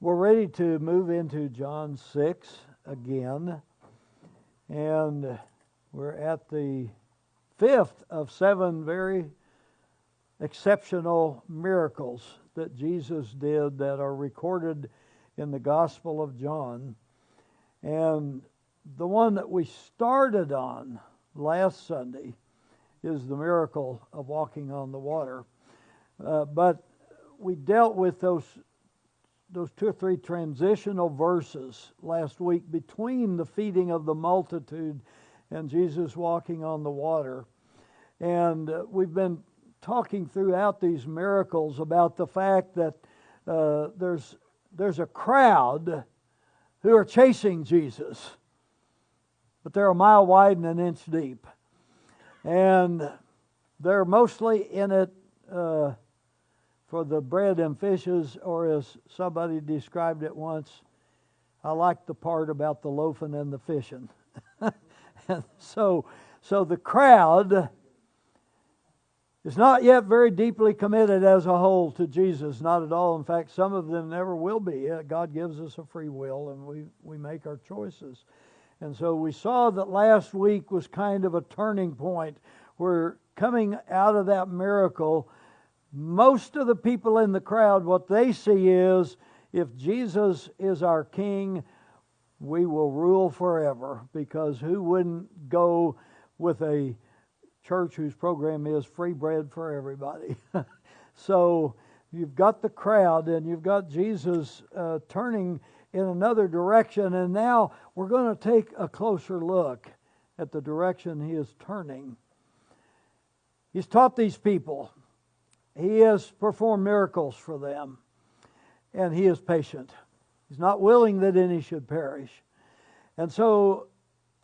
We're ready to move into John 6 again, and we're at the fifth of 7 very exceptional miracles that Jesus did that are recorded in the Gospel of John. And the one that we started on last Sunday is the miracle of walking on the water. But we dealt with those 2 or 3 transitional verses last week between the feeding of the multitude and Jesus walking on the water. And we've been talking throughout these miracles about the fact that there's a crowd who are chasing Jesus, but they're a mile wide and an inch deep. And they're mostly in it for the bread and fishes, or as somebody described it once, I like the part about the loafing and the fishing. And so the crowd is not yet very deeply committed as a whole to Jesus, not at all. In fact, some of them never will be. God gives us a free will, and we make our choices. And so we saw that last week was kind of a turning point. We're coming out of that miracle. Most of the people in the crowd, what they see is, if Jesus is our king, we will rule forever. Because who wouldn't go with a church whose program is free bread for everybody? So you've got the crowd and you've got Jesus turning in another direction. And now we're going to take a closer look at the direction he is turning. He's taught these people. He has performed miracles for them, and he is patient. He's not willing that any should perish. And so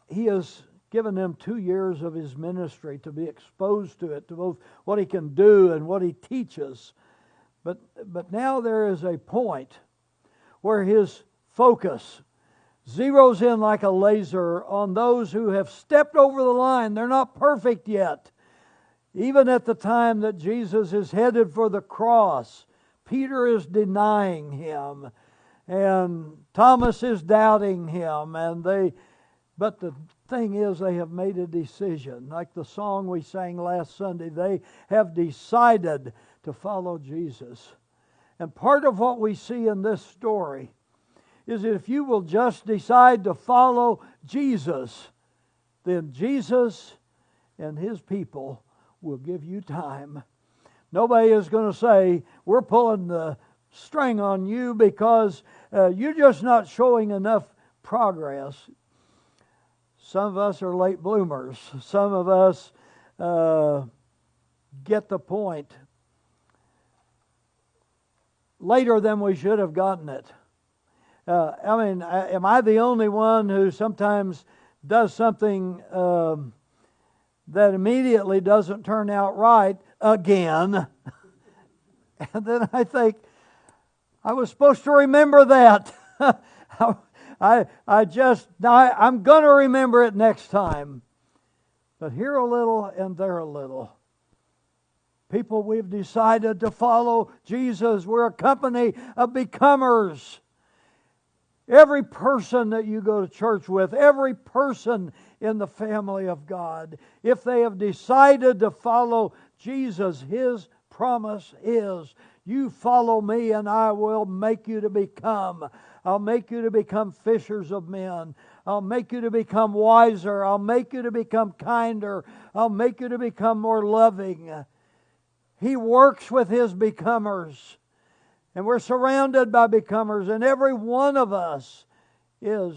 he has given them 2 years of his ministry to be exposed to it, to both what he can do and what he teaches. But now there is a point where his focus zeroes in like a laser on those who have stepped over the line. They're not perfect yet. Even at the time that Jesus is headed for the cross, Peter is denying him, and Thomas is doubting him, but the thing is, they have made a decision. Like the song we sang last Sunday, they have decided to follow Jesus. And part of what we see in this story is that if you will just decide to follow Jesus, then Jesus and his people will give you time. Nobody is going to say, we're pulling the string on you because you're just not showing enough progress. Some of us are late bloomers. Some of us get the point later than we should have gotten it. Am I the only one who sometimes does something that immediately doesn't turn out right again? And then I think, I was supposed to remember that. I'm going to remember it next time. But here a little and there a little. People, we've decided to follow Jesus. We're a company of becomers. Every person that you go to church with, every person in the family of God, if they have decided to follow Jesus, his promise is, you follow me and I will make you to become. I'll make you to become fishers of men. I'll make you to become wiser. I'll make you to become kinder. I'll make you to become more loving. He works with his becomers. And we're surrounded by becomers, and every one of us is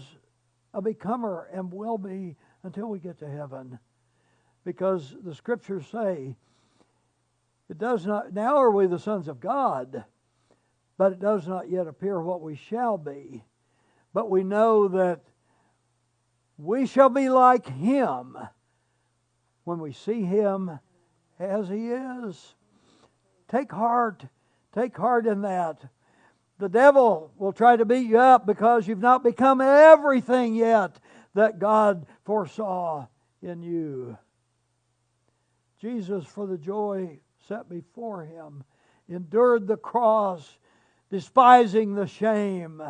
a becomer and will be until we get to heaven. Because the Scriptures say, it does not, now are we the sons of God, but it does not yet appear what we shall be. But we know that we shall be like him when we see him as he is. Take heart. Take heart in that. The devil will try to beat you up because you've not become everything yet that God foresaw in you. Jesus, for the joy set before him, endured the cross, despising the shame.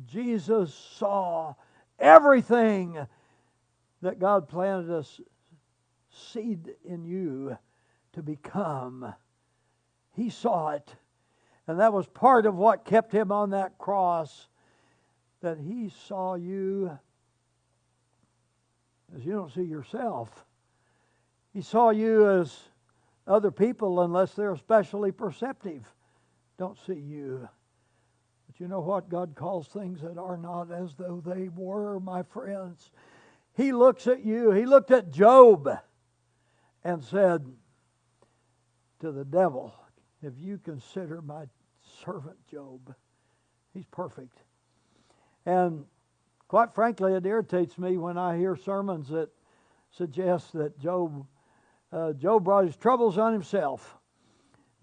Jesus saw everything that God planted a seed in you to become. He saw it. And that was part of what kept him on that cross, that he saw you as you don't see yourself. He saw you as other people, unless they're especially perceptive, don't see you. But you know what? God calls things that are not as though they were, my friends. He looks at you. He looked at Job and said to the devil, "Have you considered my servant Job? He's perfect." And quite frankly, it irritates me when I hear sermons that suggest that Job brought his troubles on himself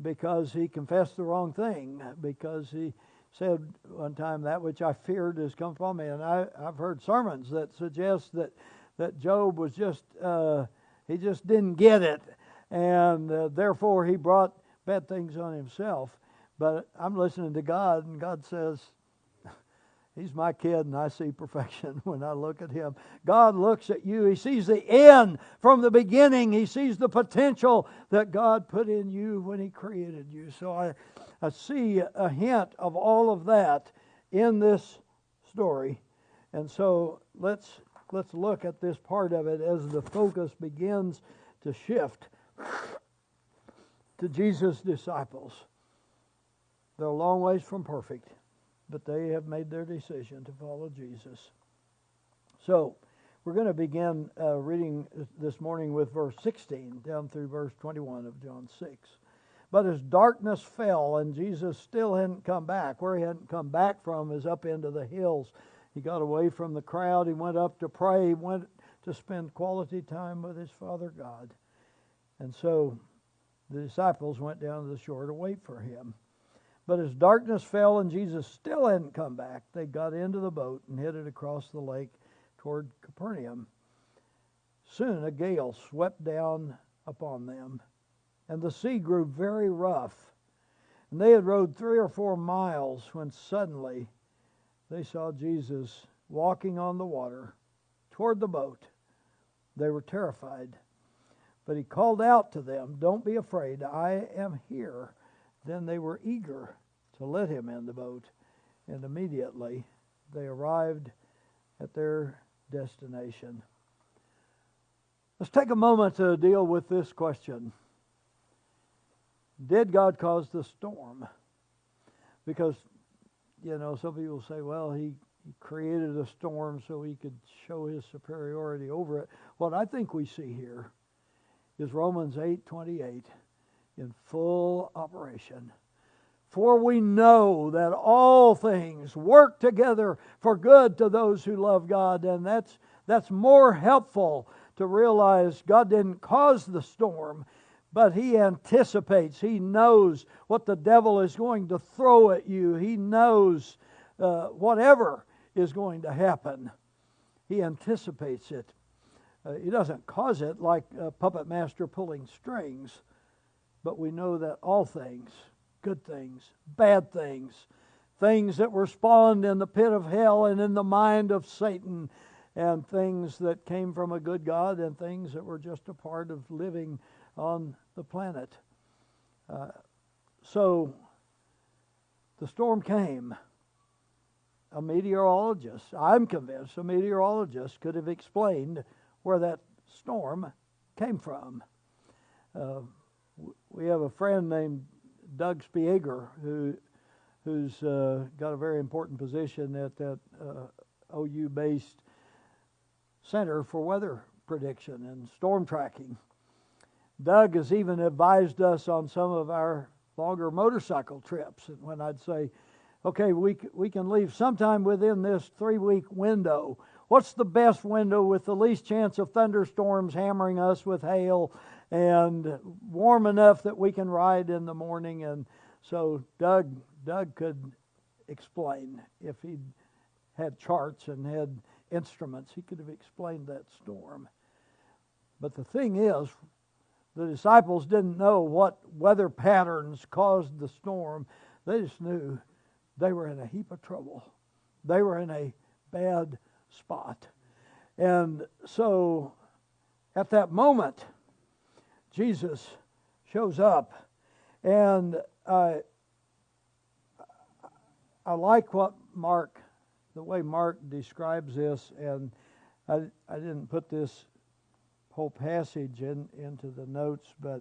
because he confessed the wrong thing, because he said one time, "That which I feared has come upon me." And I've heard sermons that suggest that Job was just, he just didn't get it, and therefore he brought bad things on himself. But I'm listening to God, and God says, He's my kid, and I see perfection when I look at Him. God looks at you. He sees the end from the beginning. He sees the potential that God put in you when He created you. So I see a hint of all of that in this story. And so let's look at this part of it as the focus begins to shift to Jesus' disciples. They're a long ways from perfect, but they have made their decision to follow Jesus. So, we're going to begin reading this morning with verse 16 down through verse 21 of John 6. But as darkness fell and Jesus still hadn't come back, where He hadn't come back from is up into the hills. He got away from the crowd. He went up to pray. He went to spend quality time with His Father God. And so the disciples went down to the shore to wait for Him. But as darkness fell and Jesus still hadn't come back, they got into the boat and headed across the lake toward Capernaum. Soon a gale swept down upon them, and the sea grew very rough. And they had rowed 3 or 4 miles when suddenly they saw Jesus walking on the water toward the boat. They were terrified. But He called out to them, "Don't be afraid, I am here." Then they were eager to let Him in the boat, and immediately they arrived at their destination. Let's take a moment to deal with this question. Did God cause the storm? Because, some people say, well, He created a storm so He could show His superiority over it. What I think we see here is Romans 8:28 in full operation. For we know that all things work together for good to those who love God. And that's more helpful to realize God didn't cause the storm, but He anticipates. He knows what the devil is going to throw at you. He knows whatever is going to happen. He anticipates it. He doesn't cause it like a puppet master pulling strings. But we know that all things, good things, bad things, things that were spawned in the pit of hell and in the mind of Satan, and things that came from a good God, and things that were just a part of living on the planet. So the storm came. A meteorologist, I'm convinced, a meteorologist could have explained where that storm came from. We have a friend named Doug Spieger who's got a very important position at that OU-based Center for Weather Prediction and Storm Tracking. Doug has even advised us on some of our longer motorcycle trips. And when I'd say, okay, we can leave sometime within this 3-week window. What's the best window with the least chance of thunderstorms hammering us with hail and warm enough that we can ride in the morning? And so Doug could explain. If he'd had charts and had instruments, he could have explained that storm. But the thing is, the disciples didn't know what weather patterns caused the storm. They just knew they were in a heap of trouble. They were in a bad spot. And so at that moment, Jesus shows up. And I like what the way Mark describes this, and I didn't put this whole passage into the notes, but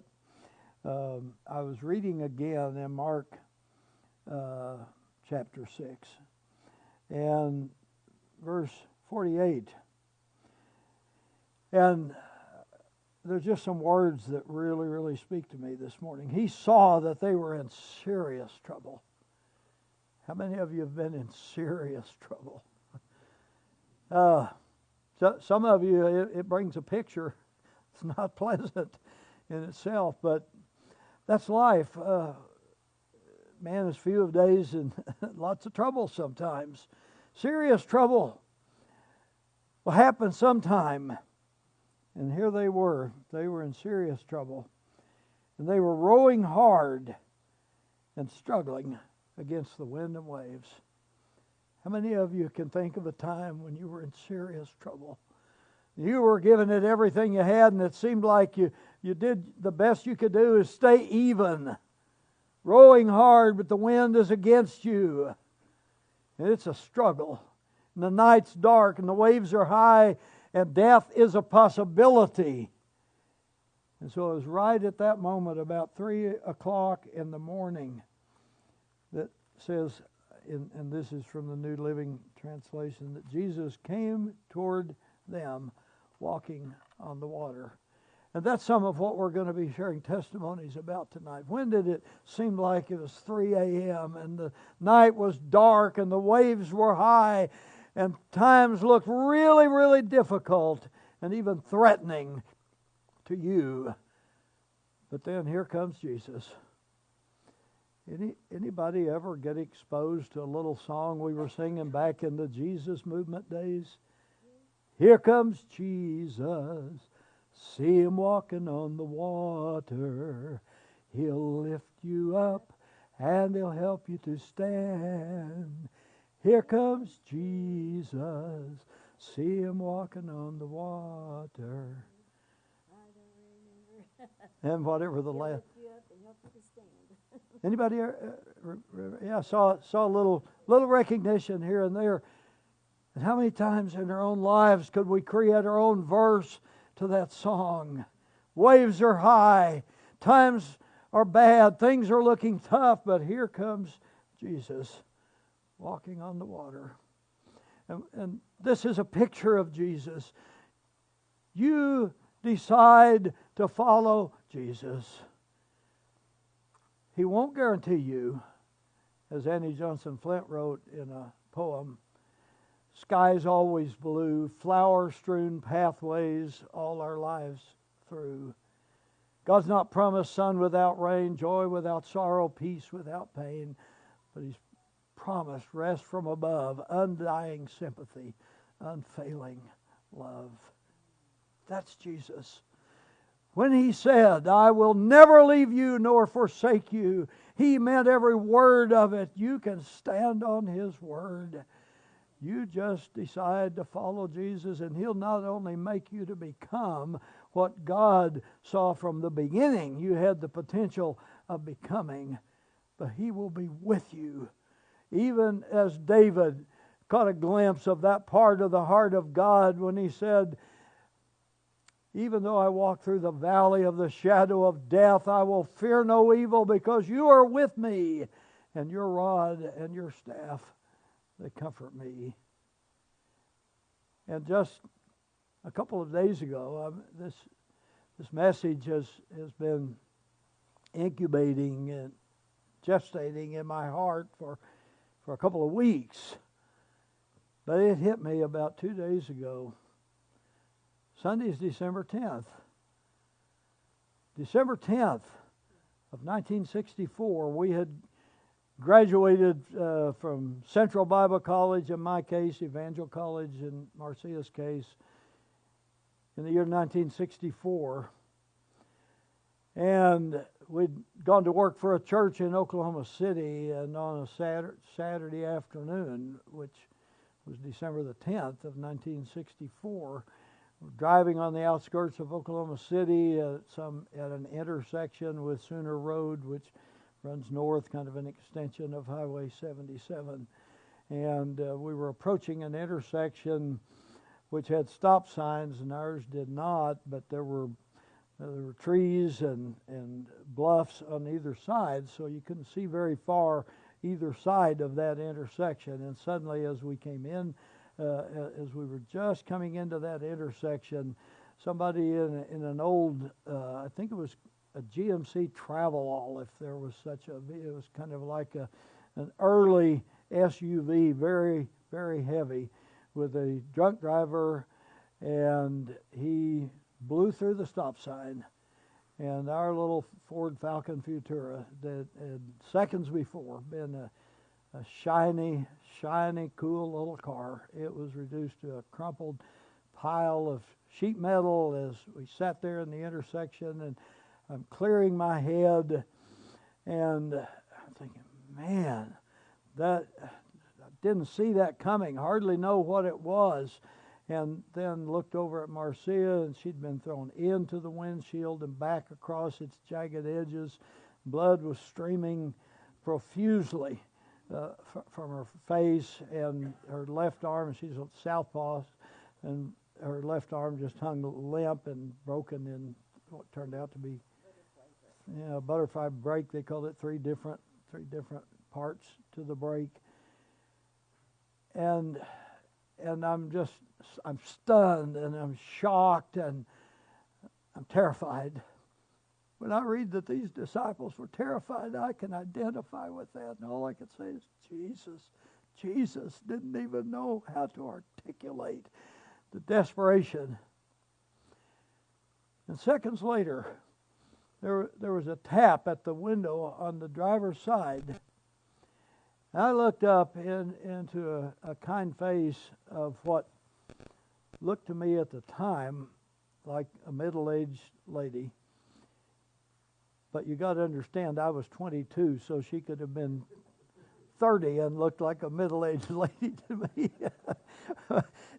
I was reading again in Mark chapter 6 and verse 48. And there's just some words that really, really speak to me this morning. He saw that they were in serious trouble. How many of you have been in serious trouble? So some of you, it brings a picture. It's not pleasant in itself, but that's life. Man is few of days and lots of trouble sometimes. Serious trouble will happen sometime. And here they were. They were in serious trouble. And they were rowing hard and struggling against the wind and waves. How many of you can think of a time when you were in serious trouble? You were giving it everything you had, and it seemed like you did the best you could do is stay even. Rowing hard, but the wind is against you. And it's a struggle. And the night's dark, and the waves are high, and death is a possibility. And so it was right at that moment, about 3 o'clock in the morning, that says, and this is from the New Living Translation, that Jesus came toward them walking on the water. And that's some of what we're going to be sharing testimonies about tonight. When did it seem like it was 3 a.m. and the night was dark and the waves were high and times looked really, really difficult and even threatening to you? But then here comes Jesus. Anybody ever get exposed to a little song we were singing back in the Jesus movement days? Here comes Jesus. See him walking on the water. He'll lift you up and he'll help you to stand. Here comes Jesus. See him walking on the water. And whatever the last. Anybody? Yeah, saw a little recognition here and there. And how many times in our own lives could we create our own verse to that song? Waves are high, times are bad, things are looking tough, but here comes Jesus walking on the water. And this is a picture of Jesus. You decide to follow Jesus. He won't guarantee you, as Annie Johnson Flint wrote in a poem, skies always blue, flower-strewn pathways all our lives through. God's not promised sun without rain, joy without sorrow, peace without pain, but He's promised rest from above, undying sympathy, unfailing love. That's Jesus. When He said, I will never leave you nor forsake you, He meant every word of it. You can stand on His word. You just decide to follow Jesus, and He'll not only make you to become what God saw from the beginning you had the potential of becoming, but He will be with you. Even as David caught a glimpse of that part of the heart of God when he said, even though I walk through the valley of the shadow of death, I will fear no evil because you are with me, and your rod and your staff, they comfort me. And just a couple of days ago, this message has been incubating and gestating in my heart for a couple of weeks. But it hit me about 2 days ago. Sunday is December 10th. December 10th of 1964, we had graduated from Central Bible College, in my case, Evangel College in Marcia's case, in the year 1964. And we'd gone to work for a church in Oklahoma City, and on a Saturday afternoon, which was December the 10th of 1964, we're driving on the outskirts of Oklahoma City at an intersection with Sooner Road, which runs north, kind of an extension of Highway 77. And we were approaching an intersection which had stop signs, and ours did not, but there were trees and bluffs on either side, so you couldn't see very far either side of that intersection. And suddenly, as we came in, as we were just coming into that intersection, somebody in an old, I think it was a GMC Travelall, if there was such a, it was kind of like an early SUV, very, very heavy, with a drunk driver, and he blew through the stop sign, and our little Ford Falcon Futura that had seconds before been a shiny, cool little car, it was reduced to a crumpled pile of sheet metal as we sat there in the intersection. And I'm clearing my head, and I'm thinking, man, that I didn't see that coming, hardly know what it was. And then looked over at Marcia, and she'd been thrown into the windshield and back across its jagged edges. Blood was streaming profusely from her face, and her left arm, she's a southpaw, and her left arm just hung limp and broken in what turned out to be a butterfly break. They called it three different parts to the break. And I'm stunned, and I'm shocked, and I'm terrified. When I read that these disciples were terrified, I can identify with that, and all I could say is, Jesus didn't even know how to articulate the desperation. And seconds later, there was a tap at the window on the driver's side. I looked up into a kind face of what looked to me at the time like a middle-aged lady. But you got to understand, I was 22, so she could have been 30 and looked like a middle-aged lady to me.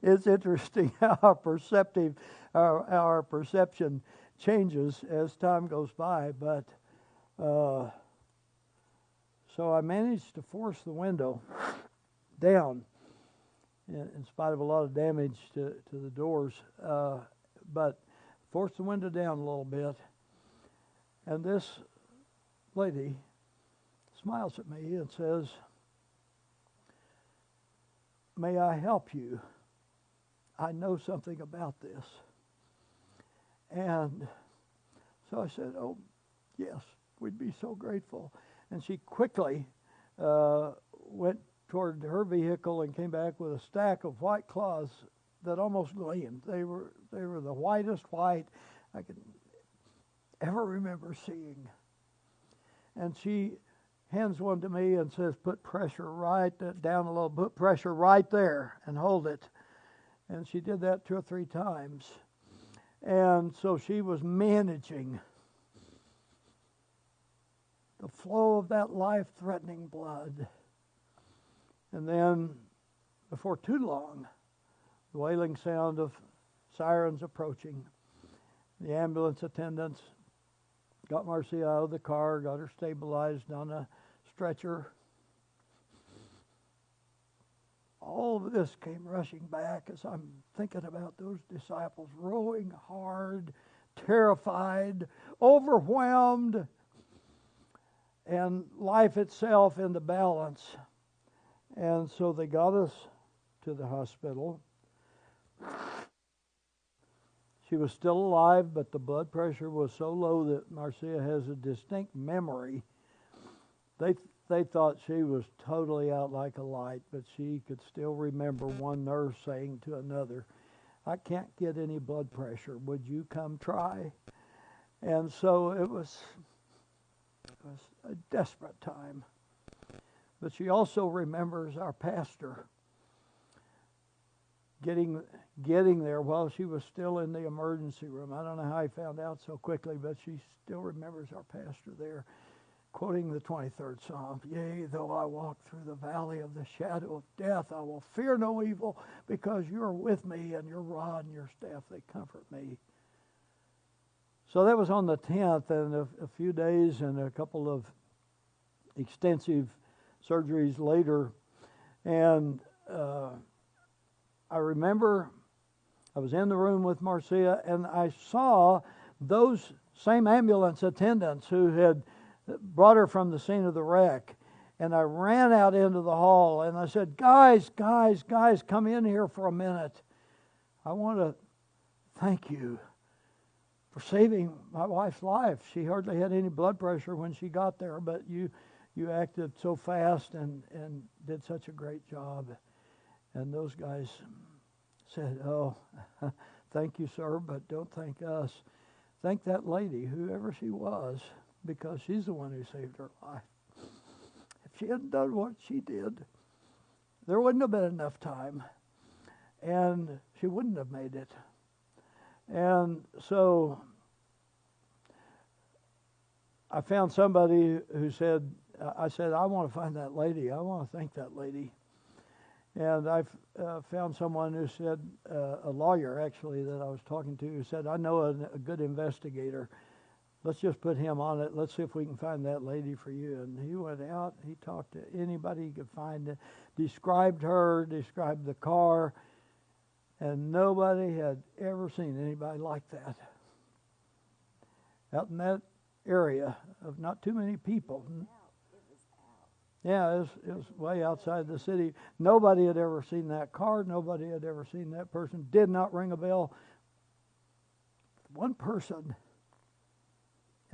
It's interesting how our perception changes as time goes by. But so I managed to force the window down, in spite of a lot of damage to the doors, but forced the window down a little bit. And this lady smiles at me and says, "May I help you? I know something about this." And so I said, "Oh, yes, we'd be so grateful." And she quickly went toward her vehicle and came back with a stack of white cloths that almost gleamed. They were the whitest white I could ever remember seeing. And she hands one to me and says, "Put pressure right down a little, put pressure right there and hold it." And she did that 2 or 3 times. And so she was managing the flow of that life-threatening blood. And then, before too long, the wailing sound of sirens approaching. The ambulance attendants got Marcia out of the car, got her stabilized on a stretcher. All of this came rushing back as I'm thinking about those disciples rowing hard, terrified, overwhelmed, and life itself in the balance. And so they got us to the hospital. She was still alive, but the blood pressure was so low that Marcia has a distinct memory. They thought she was totally out like a light, but she could still remember one nurse saying to another, "I can't get any blood pressure. Would you come try?" And so it was a desperate time. But she also remembers our pastor, getting there while she was still in the emergency room. I don't know how he found out so quickly, but she still remembers our pastor there quoting the 23rd Psalm. Yea, though I walk through the valley of the shadow of death, I will fear no evil, because you are with me, and your rod and your staff, they comfort me. So that was on the 10th, and a few days and a couple of extensive surgeries later. And I remember I was in the room with Marcia, and I saw those same ambulance attendants who had brought her from the scene of the wreck. And I ran out into the hall, and I said, guys, come in here for a minute. I want to thank you for saving my wife's life. She hardly had any blood pressure when she got there, but you acted so fast and did such a great job. And those guys said, oh, thank you, sir, but don't thank us. Thank that lady, whoever she was, because she's the one who saved her life. If she hadn't done what she did, there wouldn't have been enough time, and she wouldn't have made it. And so I found somebody who said, I said, I want to find that lady. I want to thank that lady. And I found someone who said, a lawyer actually that I was talking to, who said, I know a good investigator. Let's just put him on it. Let's see if we can find that lady for you. And he went out. He talked to anybody he could find, described her, described the car, and nobody had ever seen anybody like that. Out in that area of not too many people. Yeah, it was way outside the city. Nobody had ever seen that car. Nobody had ever seen that person. Did not ring a bell. One person.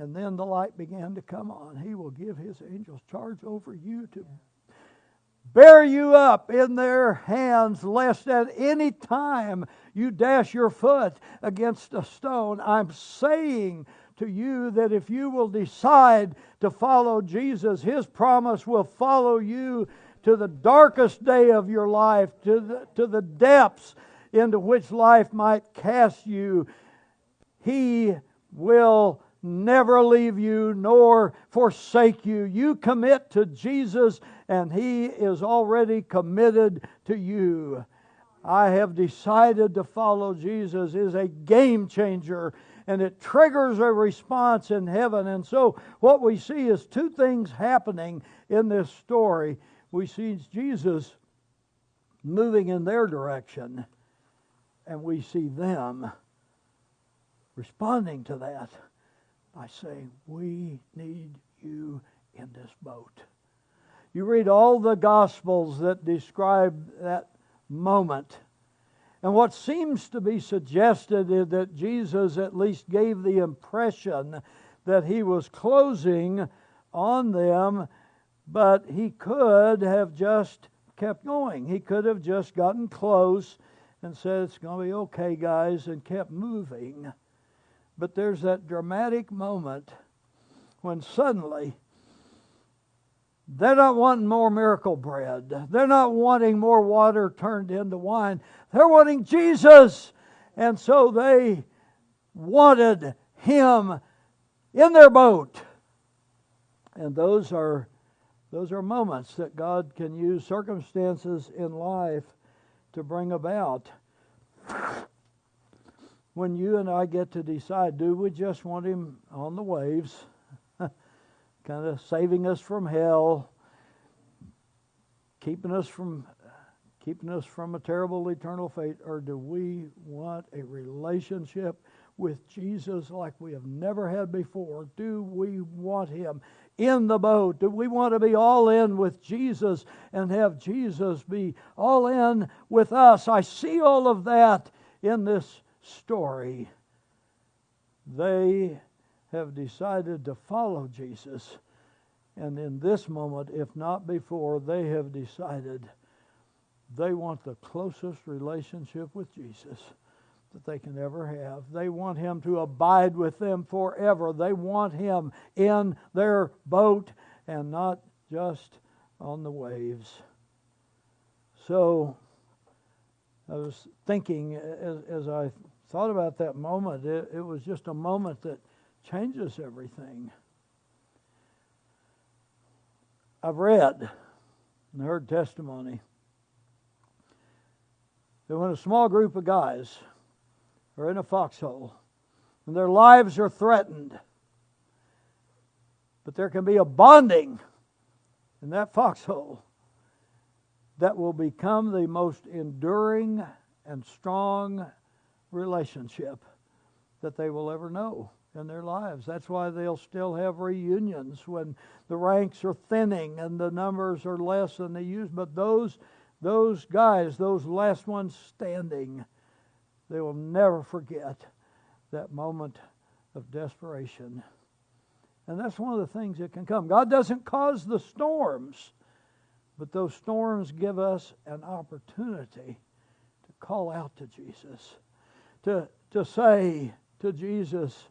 And then the light began to come on. He will give his angels charge over you to bear you up in their hands, lest at any time you dash your foot against a stone. I'm saying to you that if you will decide to follow Jesus, His promise will follow you to the darkest day of your life, to the depths into which life might cast you. He will never leave you nor forsake you. You commit to Jesus, and He is already committed to you. I have decided to follow Jesus is a game changer, and it triggers a response in heaven. And so what we see is two things happening in this story. We see Jesus moving in their direction, and we see them responding to that by saying, we need you in this boat. You read all the Gospels that describe that moment. And what seems to be suggested is that Jesus at least gave the impression that He was closing on them, but He could have just kept going. He could have just gotten close and said, it's going to be okay, guys, and kept moving. But there's that dramatic moment when suddenly they're not wanting more miracle bread. They're not wanting more water turned into wine. They're wanting Jesus. And so they wanted Him in their boat. And those are moments that God can use circumstances in life to bring about. When you and I get to decide, do we just want Him on the waves, kind of saving us from hell, keeping us from a terrible eternal fate, or do we want a relationship with Jesus like we have never had before? Do we want Him in the boat? Do we want to be all in with Jesus and have Jesus be all in with us? I see all of that in this story. They have decided to follow Jesus, and in this moment, if not before, they have decided they want the closest relationship with Jesus that they can ever have. They want Him to abide with them forever. They want Him in their boat and not just on the waves. So I was thinking as I thought about that moment, it was just a moment that changes everything. I've read and heard testimony that when a small group of guys are in a foxhole and their lives are threatened, but there can be a bonding in that foxhole that will become the most enduring and strong relationship that they will ever know in their lives. That's why they'll still have reunions when the ranks are thinning and the numbers are less than they used. But those guys, those last ones standing, they will never forget that moment of desperation. And that's one of the things that can come. God doesn't cause the storms, but those storms give us an opportunity to call out to Jesus, to say to Jesus,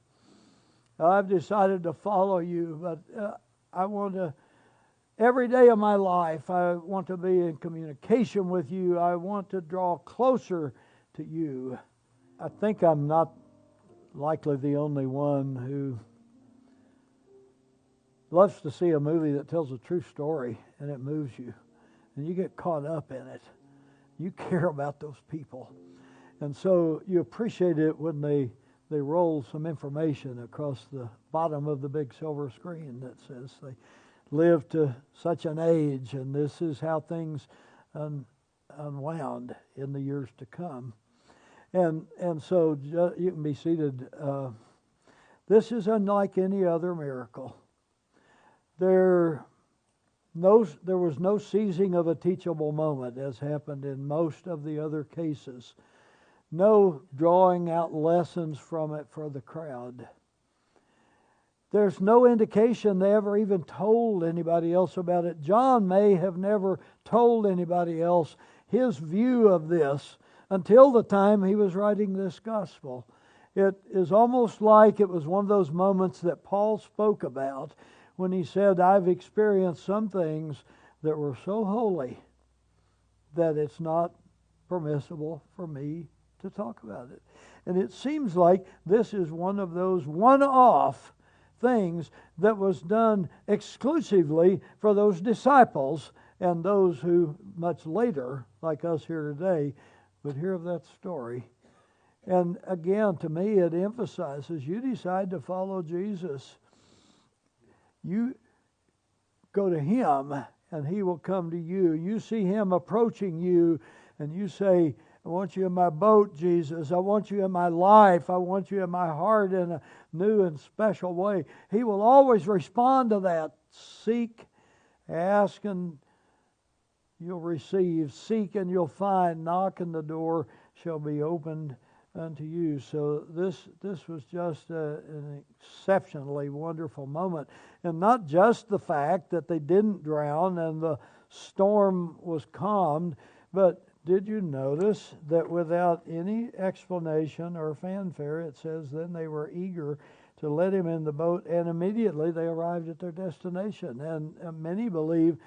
I've decided to follow you, but I want to, every day of my life, I want to be in communication with you. I want to draw closer to you. I think I'm not likely the only one who loves to see a movie that tells a true story and it moves you. And you get caught up in it. You care about those people. And so you appreciate it when they roll some information across the bottom of the big silver screen that says they lived to such an age and this is how things unwound in the years to come. And so you can be seated. This is unlike any other miracle. There was no seizing of a teachable moment as happened in most of the other cases. No drawing out lessons from it for the crowd. There's no indication they ever even told anybody else about it. John may have never told anybody else his view of this until the time he was writing this gospel. It is almost like it was one of those moments that Paul spoke about when he said, I've experienced some things that were so holy that it's not permissible for me to talk about it. And it seems like this is one of those one-off things that was done exclusively for those disciples and those who much later, like us here today, would hear of that story. And again, to me, it emphasizes you decide to follow Jesus. You go to Him and He will come to you. You see Him approaching you and you say, I want you in my boat, Jesus. I want you in my life. I want you in my heart in a new and special way. He will always respond to that. Seek, ask, and you'll receive. Seek and you'll find. Knock and the door shall be opened unto you. So this was just an exceptionally wonderful moment. And not just the fact that they didn't drown and the storm was calmed, but did you notice that without any explanation or fanfare, it says then they were eager to let him in the boat, and immediately they arrived at their destination. And many believe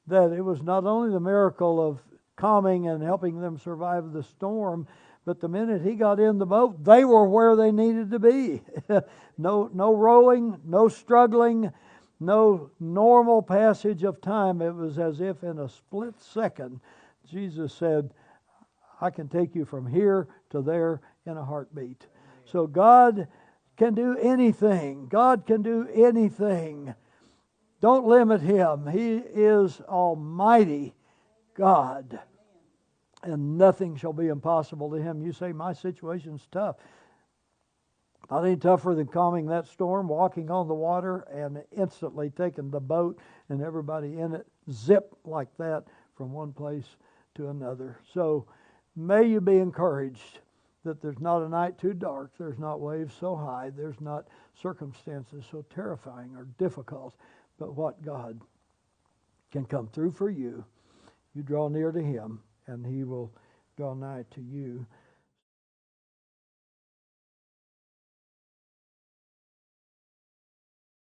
that it was not only the miracle of calming and helping them survive the storm, but the minute he got in the boat, they were where they needed to be. No rowing, no struggling, no normal passage of time. It was as if in a split second, Jesus said, I can take you from here to there in a heartbeat. So God can do anything. God can do anything. Don't limit Him. He is Almighty God. And nothing shall be impossible to Him. You say, my situation's tough. Not any tougher than calming that storm, walking on the water, and instantly taking the boat and everybody in it, zip like that from one place to another. So may you be encouraged that there's not a night too dark, there's not waves so high, there's not circumstances so terrifying or difficult, but what God can come through for you. You draw near to Him, and He will draw nigh to you.